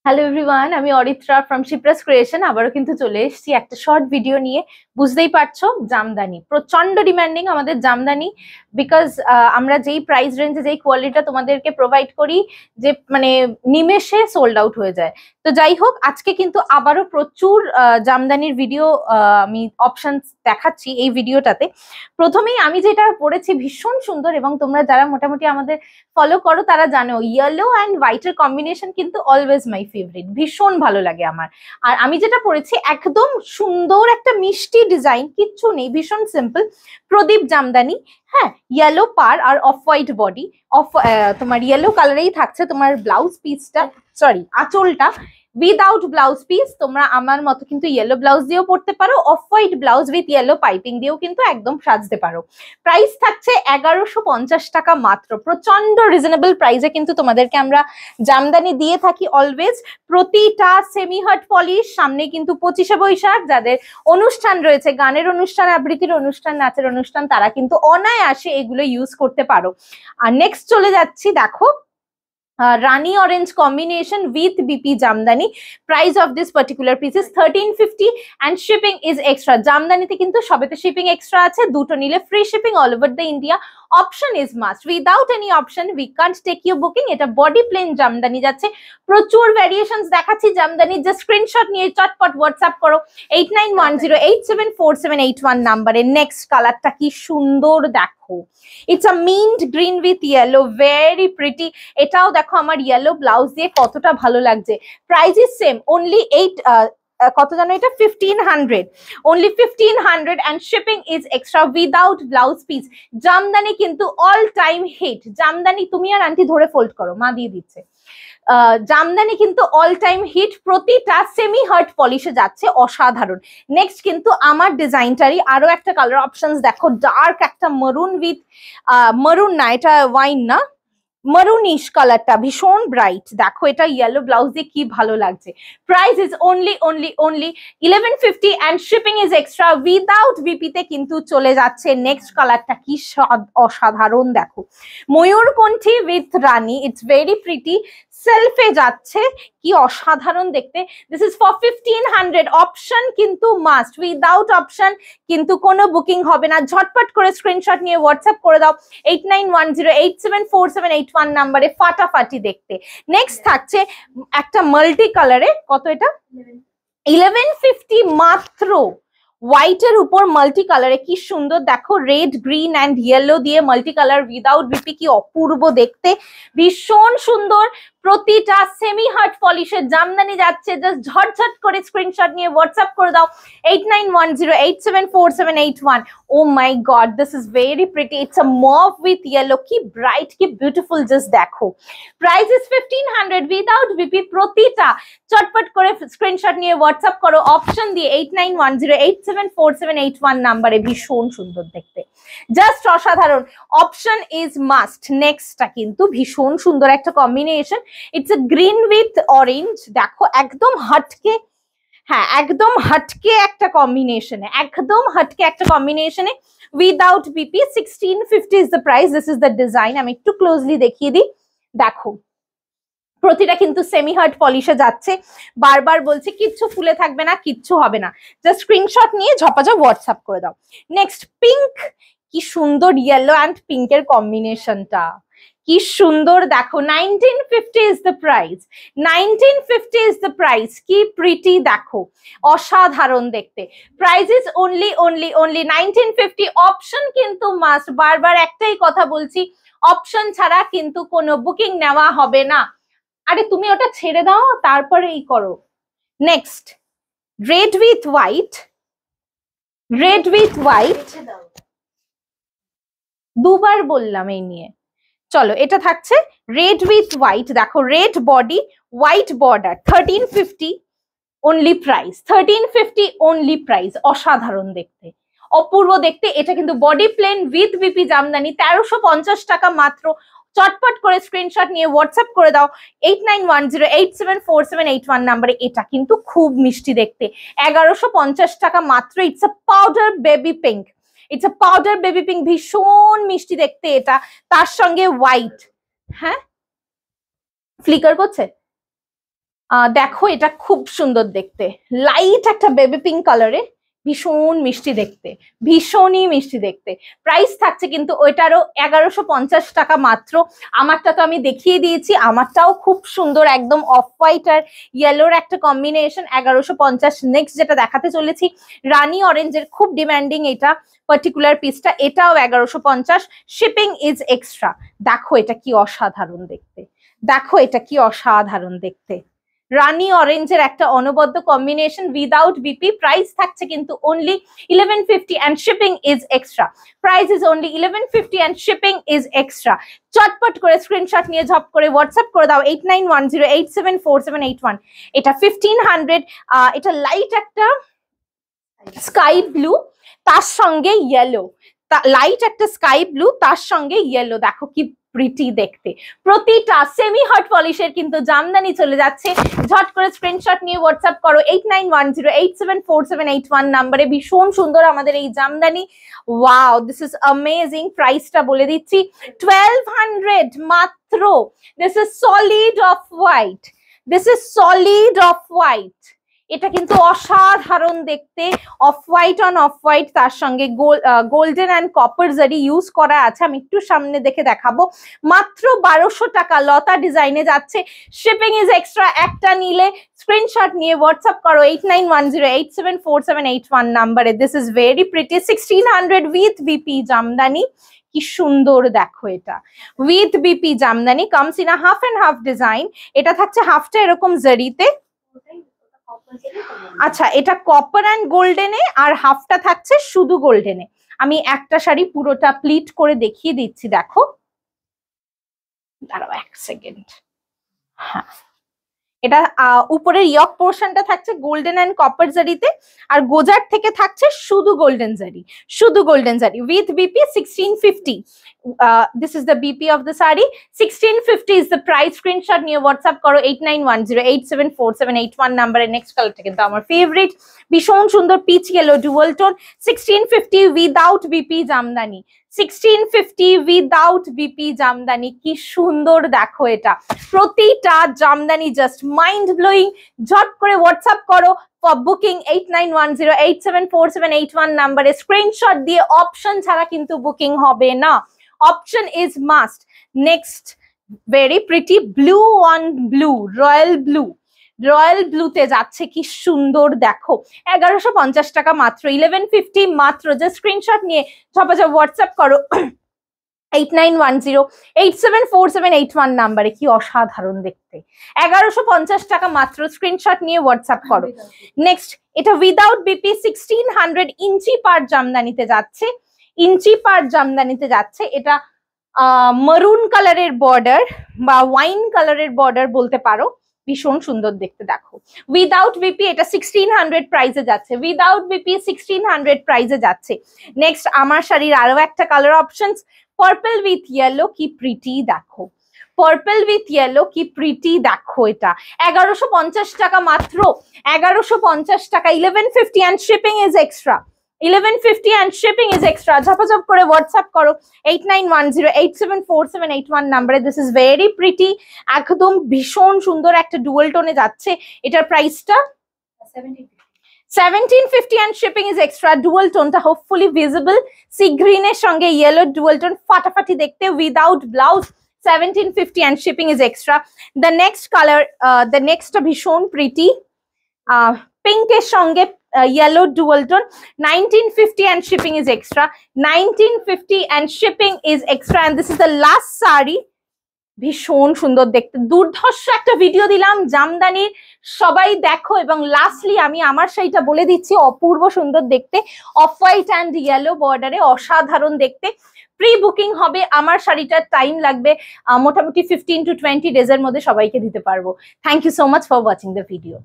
Hello everyone, আমি Aritra from Shipra's creation. আবারও কিন্তু চলে এসেছি একটা শর্ট ভিডিও নিয়ে। বুঝতেই পারছো, জামদানি প্রচন্ড ডিমান্ডিং আমাদের জামদানি, বিকজ আমরা যেই প্রাইস রেঞ্জে যেই কোয়ালিটিটা তোমাদেরকে প্রোভাইড করি, যে মানে নিমেষে সোল্ড আউট হয়ে যায়। তো যাই হোক, আজকে কিন্তু আবারও প্রচুর জামদানির ভিডিও আমি অপশন দেখাচ্ছি এই ভিডিওটাতে। প্রথমেই আমি যেটা পড়েছি ভীষণ সুন্দর, এবং তোমরা যারা মোটামুটি আমাদের ফলো করো তারা জানো ইয়েলো অ্যান্ড হোয়াইটের কম্বিনেশন কিন্তু অলওয়েজ মাই ফেভারিট, ভীষণ ভালো লাগে আমার। আর আমি যেটা পড়েছি একদম সুন্দর একটা মিষ্টি ডিজাইন, কিচ্ছু নেই, ভীষণ সিম্পল। প্রদীপ জামদানি, হ্যাঁ, ইয়েলো পার আর অফ হোয়াইট বডি, অফ তোমার ইয়েলো কালারেই থাকছে তোমার ব্লাউজ পিসটা, সরি আঁচলটা উইদাউট ব্লাউজ পিস। তোমরা আমার মতো কিন্তু ইয়েলো ব্লাউজ দিয়েও পড়তে পারো, off white blouse with yellow piping দিয়েও কিন্তু একদম সাজতে পারো। প্রাইস থাকছে 1150 টাকা মাত্র, প্রচন্ড রিজনেবল প্রাইসে কিন্তু তোমাদেরকে আমরা জামদানি দিয়ে থাকি অলওয়েজ। প্রতিটা সেমি হার্ট পলিশ, সামনে কিন্তু 25শে বৈশাখ, যাদের অনুষ্ঠান রয়েছে, গানের অনুষ্ঠান, আবৃত্তির অনুষ্ঠান, নাচের অনুষ্ঠান, তারা কিন্তু অনায়াসে এগুলো ইউজ করতে পারো। আর নেক্সট চলে যাচ্ছি, দেখো Rani orange combination with BP Jamdani. Price of this particular piece is 1350 and shipping is extra. Jamdani te kintu shobete shipping extra ache, duto nile free shipping all over the India. Option is must. Without any option we can't take you booking. Eta body plain Jamdani jacche, prochur variations দেখাচ্ছি Jamdani. Just screenshot নিয়ে চটপট WhatsApp করো 8910874781 নাম্বারে। Next কালারটা কি সুন্দর দেখো, it's a mint green with yellow, very pretty. এটাও দেখো আমার ইয়েলো ব্লাউজ দিয়ে কতটা ভালো লাগছে। প্রাইস ইজ সেম, অনলি কত জানো এটা, 1500, only 1500 and shipping is extra without blouse piece. Jamdani কিন্তু অল টাইম হিট। জামদানি তুমি আর আন্টি ধরে ফোল্ড করো, মা দিয়ে দিচ্ছে। জামদানি কিন্তু অল টাইম হিট, প্রতিটা সেমি হার্ট পলিশে যাচ্ছে, অসাধারণ। নেক্সট কিন্তু আমার ডিজাইনটারই আরো একটা কালার অপশনস দেখো, ডার্ক একটা মরুন উইথ মরুন না, এটা ওয়াইন না, মারুনিশ কালারটা ভীষণ ব্রাইট। দেখো এটা ইয়েলো ব্লাউজ দিয়ে কি ভালো লাগছে। Price is only 1150 and shipping is extra without BP তে কিন্তু চলে যাচ্ছে। নেক্সট কালারটা কি অসাধারণ দেখো, ময়ূরকণ্ঠী উইথ রানী, ইটস ভেরি প্রিটি, সেলফে যাচ্ছে, কি অসাধারণ দেখতে। দিস ইজ ফর 1500, অপশন কিন্তু মাস্ট, উইদাউট অপশন কিন্তু কোনো বুকিং হবে না। ঝটপট করে স্ক্রিনশট নিয়ে হোয়াটসঅ্যাপ করে দাও 8910874781 নাম্বারে, ফাটাফাটি দেখতে। নেক্সট থাকছে একটা মাল্টি কালারে, কত এটা, 1150 মাত্র, হোয়াইটের উপর মাল্টি কালারে, কি সুন্দর দেখো, রেড গ্রিন অ্যান্ড ইয়েলো দিয়ে মাল্টি কালার উইদাউট বিপি, কি অপূর্ব দেখতে, ভীষণ সুন্দর। প্রতিটা সেমি হার্ট পলিশের জামদানি যাচ্ছে, জাস্ট ঝটঝট করে স্ক্রিনশট নিয়ে হোয়াটসঅ্যাপ করে দাও 8910874781। Oh my God, this is very pretty, it's a mauve with yellow, কি ব্রাইট, কি বিউটিফুল, জাস্ট দেখো। Price is 1500 without BP. প্রতিটা চটপট করে স্ক্রিনশট নিয়ে হোয়াটসঅ্যাপ করো অপশন দিয়ে 8910874781 নাম্বারে, ভীষণ সুন্দর দেখতে, জাস্ট অসাধারণ। Option is must. নেক্সটটা কিন্তু ভীষণ সুন্দর একটা combination, it's a green with orange, দেখো একদম হটকে, হ্যাঁ একদম হটকে একটা কম্বিনেশনে, একদম হটকে একটা কম্বিনেশনে, without BP. 1650 is the price. This is the design, আমি একটু ক্লোজলি দেখিয়ে দিই, দেখো প্রতিটা কিন্তু সেমি হার্ট পলিশে যাচ্ছে। বারবার বলছি কিচ্ছু ফুলে থাকবে না, কিচ্ছু হবে না, জাস্ট স্ক্রিনশট নিয়ে ঝপাঝপ হোয়াটসঅ্যাপ করে দাও। নেক্সট পিঙ্ক, কি সুন্দর ইয়েলো অ্যান্ড পিঙ্কের কম্বিনেশনটা, কি সুন্দর দেখো। 1950 is the price, 1950 is the price, কি প্রিটি দেখো, অসাধারণ দেখতে। Price is only 1950। অপশন কিন্তু মাস্ট, বারবার একটাই কথা বলছি, অপশন ছাড়া কিন্তু কোনো বুকিং নেওয়া হবে না। আরে তুমি ওটা ছেড়ে দাও, তারপরে এই করো। Next red with white, red with white, দুবার বললাম এই নিয়ে। চলো এটা থাকছে রেড উইথ হোয়াইট, দেখো red body white border, 1350 only price, 1350 only price, অসাধারণ দেখতে, অপূর্ব দেখতে। এটা কিন্তু body plain with BP Jamdani, 1350 টাকা মাত্র। চটপট করে স্ক্রিনশট নিয়ে হোয়াটসঅ্যাপ করে দাও 8910874781 নাম্বারে। এটা কিন্তু খুব মিষ্টি দেখতে, 1150 টাকা মাত্র। It's a powder baby pink, it's a powder baby pink, ভীষণ মিষ্টি দেখতে এটা, তার সঙ্গে হোয়াইট। হ্যাঁ ফ্লিকার করছে, দেখো এটা খুব সুন্দর দেখতে, লাইট একটা বেবি পিঙ্ক কালারে, ভীষণ মিষ্টি দেখতে, ভীষণই মিষ্টি দেখতে। প্রাইস থাকছে কিন্তু ওইটারও 1150 টাকা মাত্র। আমারটা তো আমি দেখিয়ে দিয়েছি, আমারটাও খুব সুন্দর, একদম অফ হোয়াইট আর ইয়েলোর একটা কম্বিনেশন, 1150। নেক্সট যেটা দেখাতে চলেছি রানী অরেঞ্জের, খুব ডিমান্ডিং এটা পার্টিকুলার পিসটা, এটাও 1150, শিপিং ইজ এক্সট্রা। দেখো এটা কি অসাধারণ দেখতে, দেখো এটা কি অসাধারণ দেখতে, রানী অরেঞ্জের একটা অনবদ্য কম্বিনেশন উইদাউট বিপি। প্রাইস থাকছে কিন্তু only 1150 and shipping is extra. Price is only 1150 and shipping is extra. চটপট করে স্ক্রিনশট নিয়ে ঝপ করে হোয়াটসঅ্যাপ করে দাও 8910874781। এটা 1500, এটা লাইট একটা স্কাই ব্লু, তার সঙ্গে ইয়েলো, লাইট একটা স্কাই ব্লু তার সঙ্গে ইয়েলো, দেখো কি প্রিটি দেখতে। প্রতিটা সেমি হট পলিশের কিন্তু জামদানি চলে যাচ্ছে, ঝট করে স্ক্রিনশট নিয়ে হোয়াটসঅ্যাপ করো 8910874781 নাম্বারে। ভীষণ সুন্দর আমাদের এই Jamdani, wow this is amazing. প্রাইসটা বলে দিচ্ছি 1200 মাত্র। This is solid off white, this is solid off white, এটা কিন্তু অসাধারণ দেখতে, off white on off white, তার সঙ্গে গোল্ডেন অ্যান্ড কপার জারি ইউজ করা আছে। আমি একটু সামনে দেখে দেখাবো, মাত্র 1200 টাকা লতা ডিজাইনে যাচ্ছে, শিপিং ইজ এক্সট্রা। একটা নিলে স্ক্রিনশট নিয়ে হোয়াটসঅ্যাপ করো 8910874781 নাম্বারে। This is very pretty, 1600 with BP jamdani, কি সুন্দর দেখো এটা with BP jamdani, comes in a half and half design. এটা থাকছে হাফটা এরকম জারিতে, আচ্ছা এটা কপার অ্যান্ড গোল্ডেনে, আর হাফটা থাকছে শুধু গোল্ডেনে। আমি একটা শাড়ি পুরোটা প্লিট করে দেখিয়ে দিচ্ছি, দেখো দাঁড়াও এক সেকেন্ড। হ্যাঁ, এটা উপরের ইয়ক পোর্শনটা থাকছে গোল্ডেন অ্যান্ড কপার জারিতে, আর গোজার থেকে থাকছে শুধু গোল্ডেন জারি, শুধু গোল্ডেন জারি with BP 1650। this is the BP of the saree, 1650 is the price. Screenshot নিয়ে WhatsApp করো 8910874781 নাম্বারে। নেক্সট কালারটা কিন্তু আমার ফেভারিট, ভীষণ সুন্দর peach yellow dual tone, 1650 without BP jamdani, 1650 without BP jamdani, কি সুন্দর দেখো এটা। প্রতিটা জামদানি জাস্ট মাইন্ড ব্লোয়িং। ঝট করে হোয়াটসঅ্যাপ করো ফর বুকিং 8910874781 নাম্বারে। স্ক্রিনশট দিয়ে অপশন ছাড়া কিন্তু বুকিং হবে না, option is must. Next very pretty blue on blue, royal blue, royal ব্লুতে যাচ্ছে, কি সুন্দর দেখো, 1150 টাকা মাত্র, 1150 মাত্র। জাস্ট স্ক্রিনশট নিয়ে ঝপাঝপ হোয়াটসঅ্যাপ করো 8910874781 নাম্বারে। কি অসাধারণ দেখতে, 1150 টাকা মাত্র, স্ক্রিনশট নিয়ে হোয়াটসঅ্যাপ করো। নেক্সট এটা উইদাউট বিপি 1600 ইঞ্চি পার জামদানিতে যাচ্ছে, ইঞ্চি পার জামদানিতে যাচ্ছে। এটা মারুন কালারের বর্ডার বা ওয়াইন কালারের বর্ডার বলতে পারো, ভীষণ সুন্দর দেখতে দেখো। উইদাউট বিপি এটা 1600 প্রাইসে যাচ্ছে, উইদাউট বিপি 1600 প্রাইসে যাচ্ছে। নেক্সট আমার শাড়ির আরো একটা colour options, purple with yellow, কি প্রিটি দেখো, পার্পল উইথ ইয়েলো, কি প্রিটি দেখো। এটা 1150 টাকা মাত্র, 1150 টাকা, 1150 and shipping is extra, 1150 and shipping is extra. ঝপাঝপ করে হোয়াটসঅ্যাপ করো 8910874781 নাম্বারে। দিস ইজ ভেরি প্রিটি, একদম ভীষণ সুন্দর একটা ডুয়াল টোনে যাচ্ছে। এটার প্রাইসটা 1750 and shipping is extra. Dual টোনটা হোপফুলি ভিজিবল, সি গ্রিনের সঙ্গে ইয়েলো ডুয়াল টোন, ফাটাফাটি দেখতে, without blouse, 1750 and shipping is extra. The next color, the next ভীষণ প্রিটি, পিঙ্কের সঙ্গে yellow dual tone, 1950 and shipping is extra, 1950 and shipping is extra. And this is the last saree, ভীষণ সুন্দর দেখতে, দুর্ধর্ষ একটা ভিডিও দিলাম জামদানির, সবাই দেখো। এবং লাস্টলি আমি আমার শাড়িটা বলে দিচ্ছি, অপূর্ব সুন্দর দেখতে, অফ হোয়াইট অ্যান্ড ইয়েলো বর্ডারে, অসাধারণ দেখতে। প্রি বুকিং হবে, আমার শাড়িটার টাইম লাগবে মোটামুটি 15 to 20 ডেজের মধ্যে সবাইকে দিতে পারবো। Thank you so much for watching the video.